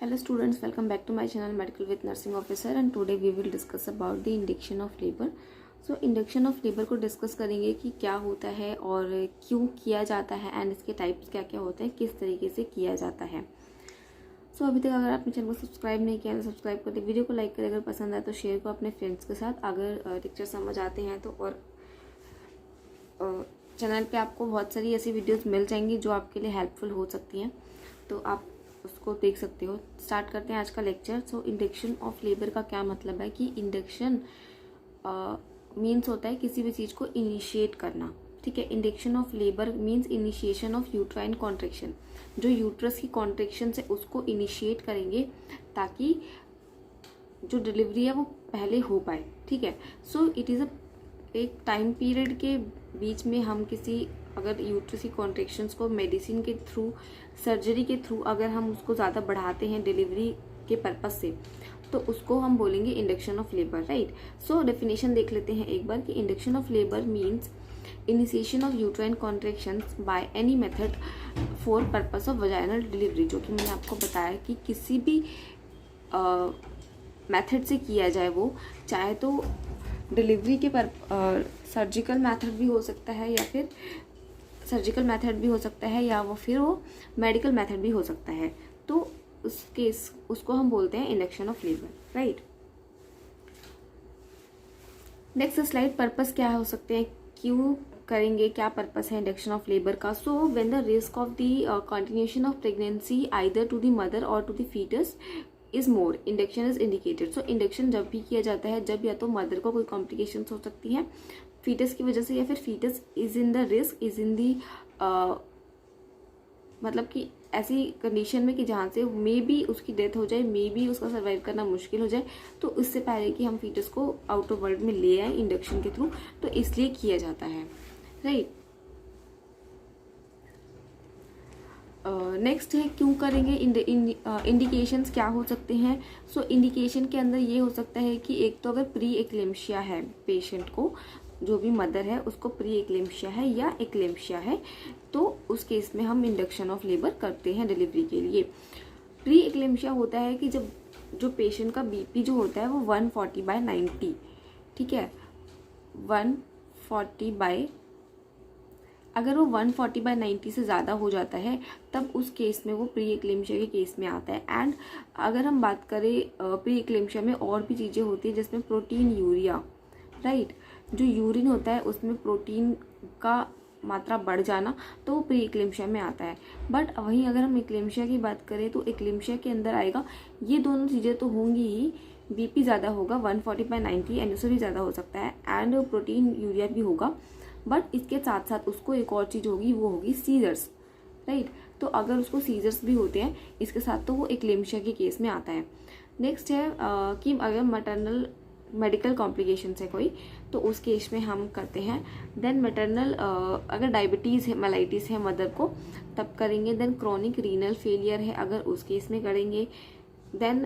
Hello students, welcome back to my channel Medical with Nursing Officer and today we will discuss about the induction of labor. So induction of labor को discuss करेंगे कि क्या होता है और क्यों किया जाता है एंड इसके टाइप्स क्या क्या होते हैं, किस तरीके से किया जाता है. सो अभी तक अगर आपने चैनल को सब्सक्राइब नहीं किया तो सब्सक्राइब कर दे, वीडियो को लाइक करें, अगर पसंद आए तो शेयर को अपने फ्रेंड्स के साथ. अगर लेक्चर समझ आते हैं तो और चैनल पे आपको बहुत सारी ऐसी वीडियोस मिल जाएंगी जो आपके लिए हेल्पफुल हो सकती हैं, तो आप उसको देख सकते हो. स्टार्ट करते हैं आज का lecture. So induction of labour का क्या मतलब है कि इंडक्शन मीन्स होता है किसी भी चीज़ को इनिशिएट करना. ठीक है, induction of labour means initiation of uterine contraction. जो यूट्रस की कॉन्ट्रैक्शन से उसको इनिशिएट करेंगे ताकि जो डिलीवरी है वो पहले हो पाए. ठीक है, सो इट इज़ एक टाइम पीरियड के बीच में हम किसी अगर यूट्रस की कॉन्ट्रैक्शंस को मेडिसिन के थ्रू, सर्जरी के थ्रू अगर हम उसको ज़्यादा बढ़ाते हैं डिलीवरी के पर्पस से, तो उसको हम बोलेंगे induction of labour. Right. So definition देख लेते हैं एक बार कि induction of labour means initiation of uterine contractions by any method for purpose of vaginal delivery. जो कि मैंने आपको बताया कि किसी भी मेथड से किया जाए, वो चाहे तो डिलीवरी के सर्जिकल मेथड भी हो सकता है या फिर सर्जिकल मेथड भी हो सकता है या फिर वो मेडिकल मेथड भी हो सकता है, तो उसको हम बोलते हैं induction of labour. Right. Next slide. Purpose क्या हो सकते हैं, क्यों करेंगे, क्या पर्पस है इंडक्शन ऑफ लेबर का. So when the risk of the continuation of pregnancy either to the mother और to the foetus is more, induction is indicated. So induction जब भी किया जाता है जब या तो मदर को कोई कॉम्प्लिकेशंस हो सकती हैं फीटस की वजह से, या फिर foetus is in the risk, is in the मतलब कि ऐसी कंडीशन में कि जहाँ से मे बी उसकी डेथ हो जाए, मे बी उसका सर्वाइव करना मुश्किल हो जाए, तो इससे पहले कि हम फीटस को आउट ऑफ वर्ल्ड में ले आए इंडक्शन के थ्रू, तो इसलिए किया जाता है. राइट. नेक्स्ट है क्यों करेंगे. इंडिकेशंस क्या हो सकते हैं. सो इंडिकेशन के अंदर ये हो सकता है कि एक तो अगर प्री एक्लेम्शिया है पेशेंट को, जो भी मदर है उसको प्री एक्लेम्शिया है या एक्लेम्शिया है, तो उस केस में हम इंडक्शन ऑफ लेबर करते हैं डिलीवरी के लिए. प्री एक्लेम्शिया होता है कि जब जो पेशेंट का बीपी जो होता है वो 140/90. ठीक है, 140 अगर वो 140/90 से ज़्यादा हो जाता है तब उस केस में वो प्री एक्लेम्शिया के केस में आता है. एंड अगर हम बात करें प्री एक्लेम्शिया में और भी चीज़ें होती हैं जिसमें प्रोटीन यूरिया, राइट, जो यूरिन होता है उसमें प्रोटीन का मात्रा बढ़ जाना, तो वो प्री एक्लेम्शिया में आता है. बट वहीं अगर हम एक्लेम्शिया की बात करें तो एक्लेम्शिया के अंदर आएगा ये दोनों चीज़ें तो होंगी ही, बीपी ज़्यादा होगा 140/90 एंड उससे भी ज़्यादा हो सकता है, एंड प्रोटीन यूरिया भी होगा. बट इसके साथ साथ उसको एक और चीज़ होगी, वो होगी सीजर्स. राइट. तो अगर उसको सीजर्स भी होते हैं इसके साथ, तो वो एक्लेम्शिया के केस में आता है. नेक्स्ट है कि अगर मैटरनल मेडिकल कॉम्प्लिकेशंस है कोई, तो उस केस में हम करते हैं. देन मैटरनल अगर डायबिटीज़ है, मेलाइटिस है मदर को, तब करेंगे. देन क्रॉनिक रीनल फेलियर है अगर उस केस में करेंगे. देन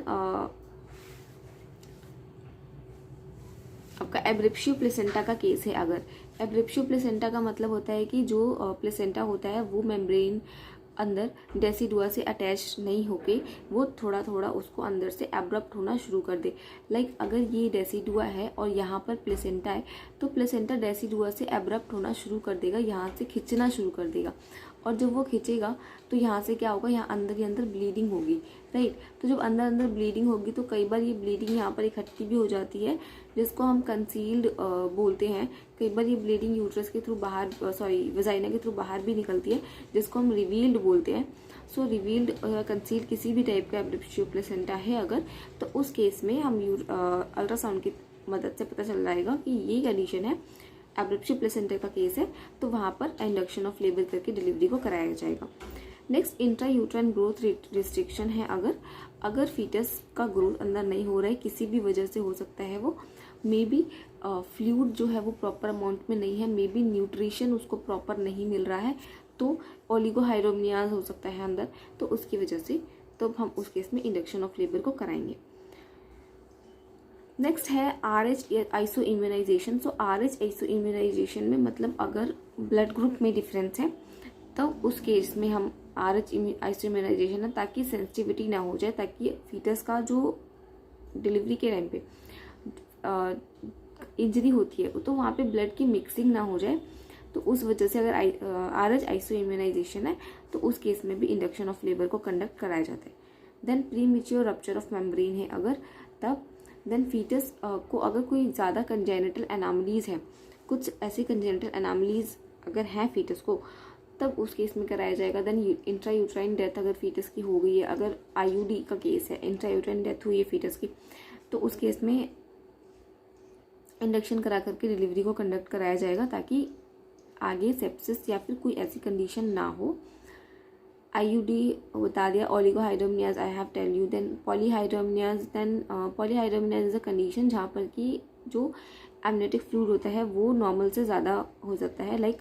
आपका एब्रिप्शियो प्लेसेंटा का केस है. अगर एब्रिप्शियो प्लेसेंटा का मतलब होता है कि जो प्लेसेंटा होता है वो मेम्ब्रेन अंदर डेसिडुआ से अटैच नहीं होके वो थोड़ा थोड़ा उसको अंदर से एब्रप्ट होना शुरू कर दे. लाइक अगर ये डेसिडुआ है और यहाँ पर प्लेसेंटा है, तो प्लेसेंटा डेसिडुआ से एब्रप्ट होना शुरू कर देगा, यहाँ से खिंचना शुरू कर देगा. और जब वो खिंचेगा तो यहाँ से क्या होगा, यहाँ अंदर ही अंदर ब्लीडिंग होगी. राइट. तो जब अंदर अंदर ब्लीडिंग होगी तो कई बार ये ब्लीडिंग यहाँ पर इकट्ठी भी हो जाती है, जिसको हम कंसील्ड बोलते हैं. कई बार ये ब्लीडिंग यूट्रस के थ्रू बाहर, वजाइना के थ्रू बाहर भी निकलती है, जिसको हम रिवील्ड बोलते हैं. सो रिवील्ड कंसील्ड किसी भी टाइप का एब्रिप्शियो प्लेसेंटा है अगर, तो उस केस में हम अल्ट्रासाउंड की मदद से पता चल जाएगा कि ये कंडीशन है, एब्रिप्शियो प्लेसेंटा का केस है, तो वहाँ पर इंडक्शन ऑफ लेबर करके डिलीवरी को कराया जाएगा. Next intra uterine growth restriction है. अगर फीटस का ग्रोथ अंदर नहीं हो रहा है, किसी भी वजह से हो सकता है, वो मे बी फ्लूइड जो है वो प्रॉपर अमाउंट में नहीं है, मे बी न्यूट्रिशन उसको प्रॉपर नहीं मिल रहा है, तो ओलिगोहाइड्रोमियाज हो सकता है अंदर, तो उसकी वजह से तो हम उस केस में इंडक्शन ऑफ लेबर को कराएंगे. नेक्स्ट है RH आइसो इम्यूनाइजेशन. सो RH आइसो इम्यूनाइजेशन में मतलब अगर ब्लड ग्रुप में डिफरेंस है तो उस केस में हम RH आइसोइम्यूनाइजेशन है, ताकि सेंसिटिविटी ना हो जाए, ताकि फीटस का जो डिलीवरी के टाइम पे इंजरी होती है तो वहाँ पे ब्लड की मिक्सिंग ना हो जाए। तो उस वजह से अगर RH आइसोइम्यूनाइजेशन है तो उस केस में भी इंडक्शन ऑफ लेबर को कंडक्ट कराया जाता है। Then premature rupture of membrane है अगर, तब देन फीटस को अगर कोई ज़्यादा कंजेनिटल एनामलीज है, कुछ ऐसी कंजेनिटल एनामलीज अगर हैं फीटस को, तब उस केस में कराया जाएगा। देन इंट्रायूट्राइन डेथ अगर फीटस की हो गई है, अगर IUD का केस है, इंट्रायूट्राइन डेथ हुई है फीटस की, तो उस केस में इंडक्शन करा करके डिलीवरी को कंडक्ट कराया जाएगा, ताकि आगे सेप्सिस या फिर कोई ऐसी कंडीशन ना हो। IUD बता दिया। Oligohydramnios I have tell you. Then polyhydramnios. Then polyhydramnios is a condition जहाँ पर कि जो एमनेटिक फ्लूइड होता है वो नॉर्मल से ज़्यादा हो जाता है, लाइक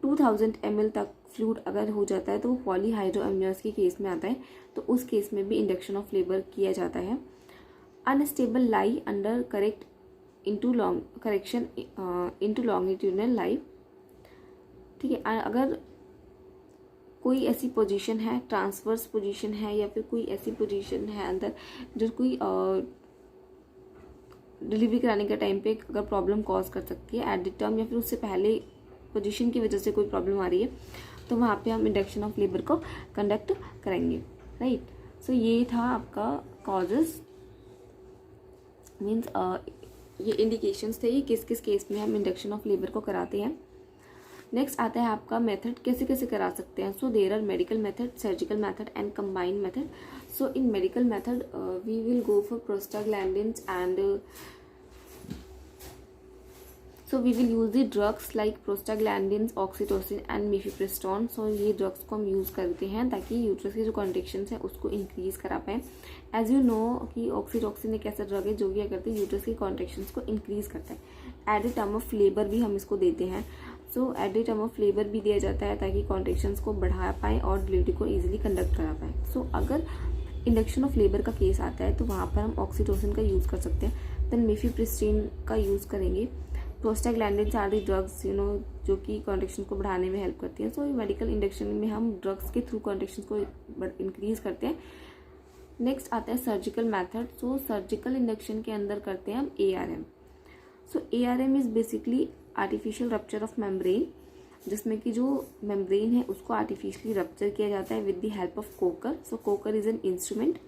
2000 ml तक फ्लूइड अगर हो जाता है तो वो पॉलीहाइड्रोमनियाज के केस में आता है। तो उस केस में भी इंडक्शन ऑफ लेबर किया जाता है। अनस्टेबल लाई अंडर करेक्शन इनटू लॉन्गिट्यूडनल लाई। ठीक है, अगर कोई ऐसी पोजीशन है, ट्रांसवर्स पोजीशन है, या फिर कोई ऐसी पोजीशन है अंदर जो कोई डिलीवरी कराने के टाइम पे अगर प्रॉब्लम कॉज कर सकती है एट द टर्म, या फिर उससे पहले पोजीशन की वजह से कोई प्रॉब्लम आ रही है, तो वहाँ पे हम इंडक्शन ऑफ लेबर को कंडक्ट करेंगे। राइट, सो ये था आपका कॉजेस, मीन्स ये इंडिकेशंस थे किस किस केस में हम इंडक्शन ऑफ लेबर को कराते हैं। नेक्स्ट आता है आपका मेथड, कैसे कैसे करा सकते हैं। So there are medical method, surgical method and combined method. So in medical method we will go for prostaglandins and so we will use the drugs like prostaglandins, oxytocin and mifepristone. So ये drugs को हम use करते हैं ताकि uterus की जो contractions है उसको इंक्रीज करा पाएँ। एज यू नो कि ऑक्सीटोसिन एक ऐसा ड्रग है जो क्या करते हैं, यूट्रस की कॉन्ट्रैक्शंस को इंक्रीज करता है। At the time of labour भी हम इसको देते हैं। So at the time of labour भी दिया जाता है ताकि कॉन्ट्रैक्शंस को बढ़ा पाएँ और डिलीवरी को ईजिली कंडक्ट करा पाएँ। सो अगर इंडक्शन ऑफ लेबर का केस आता है तो वहाँ पर हम ऑक्सीटोसिन का यूज़ कर सकते हैं। देन मिफेप्रिस्टोन का यूज़ करेंगे। प्रोस्टाग्लैंडिन्स आर दी ड्रग्स जो कि कॉन्ट्रैक्शन को बढ़ाने में हेल्प करती हैं। सो मेडिकल इंडक्शन में हम ड्रग्स के थ्रू कॉन्ट्रैक्शन को इंक्रीज करते हैं। नेक्स्ट आता है सर्जिकल मैथड। सो सर्जिकल इंडक्शन के अंदर करते हैं हम ARM। So ARM is basically artificial rupture of membrane, जिसमें कि जो मेम्ब्रेन है उसको आर्टिफिशियली रप्चर किया जाता है with the help of Kocher. So Kocher is an instrument,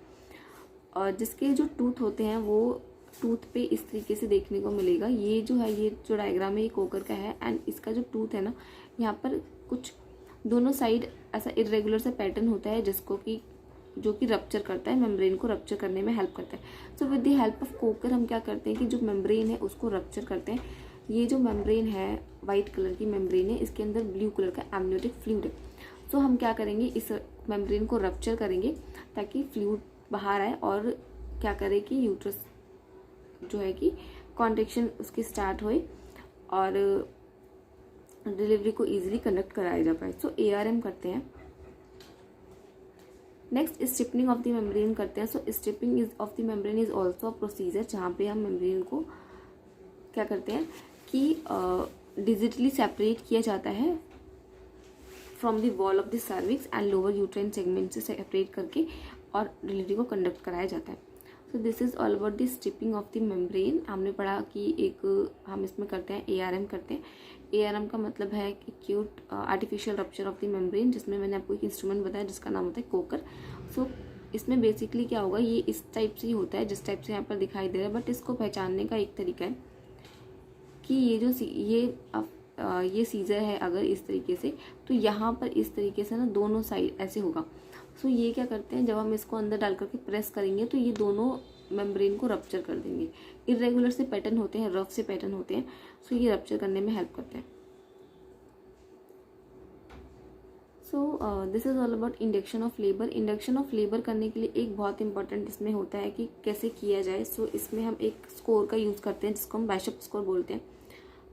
और जिसके जो टूथ होते हैं वो टूथ पे इस तरीके से देखने को मिलेगा। ये जो है, ये जो डायग्राम है ये कोकर का है, एंड इसका जो टूथ है ना, यहाँ पर कुछ दोनों साइड ऐसा इरेगुलर सा पैटर्न होता है जिसको कि जो कि रप्चर करता है, मेम्ब्रेन को रप्चर करने में हेल्प करता है। So with the help of Kocher हम क्या करते हैं कि जो मेम्ब्रेन है उसको रप्चर करते हैं। ये जो मेम्ब्रेन है वाइट कलर की मेम्ब्रेन है, इसके अंदर ब्लू कलर का एमनियोटिक फ्लूइड है। सो हम क्या करेंगे, इस मेम्ब्रेन को रप्चर करेंगे ताकि फ्लूइड बाहर आए और क्या करे कि यूट्रस जो है कि कॉन्ट्रैक्शन उसकी स्टार्ट होए और डिलीवरी को इजीली कंडक्ट कराया जा पाए। सो ARM करते हैं। Next stripping of the membrane करते हैं। So stripping is of the membrane is also a procedure जहाँ पे हम मेम्ब्रेन को क्या करते हैं कि डिजिटली सेपरेट किया जाता है from the wall of the cervix and lower uterine segment से सेपरेट करके और डिलीवरी को कंडक्ट कराया जाता है। So this is all about the stripping of the membrane. हमने पढ़ा कि एक हम इसमें करते हैं ARM करते हैं। ARM का मतलब है acute artificial rupture of the membrane, जिसमें मैंने आपको एक इंस्ट्रूमेंट बताया जिसका नाम होता है कोकर। सो इसमें बेसिकली क्या होगा, ये इस टाइप से ही होता है जिस टाइप से यहाँ पर दिखाई दे रहा है, बट इसको पहचानने का एक तरीका है कि ये जो ये सीजर है अगर इस तरीके से, तो यहाँ पर इस तरीके से ना दोनों साइड ऐसे होगा। सो ये क्या करते हैं, जब हम इसको अंदर डाल करके प्रेस करेंगे तो ये दोनों मेम्ब्रेन को रप्चर कर देंगे। इरेगुलर से पैटर्न होते हैं, रफ से पैटर्न होते हैं, सो ये रप्चर करने में हेल्प करते हैं। सो this is all about induction of labour. Induction of labour करने के लिए एक बहुत इंपॉर्टेंट इसमें होता है कि कैसे किया जाए। सो इसमें हम एक स्कोर का यूज़ करते हैं जिसको हम बाइशेप स्कोर बोलते हैं।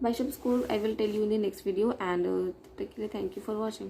Bishop score I will tell you in the next video, and thank you for watching.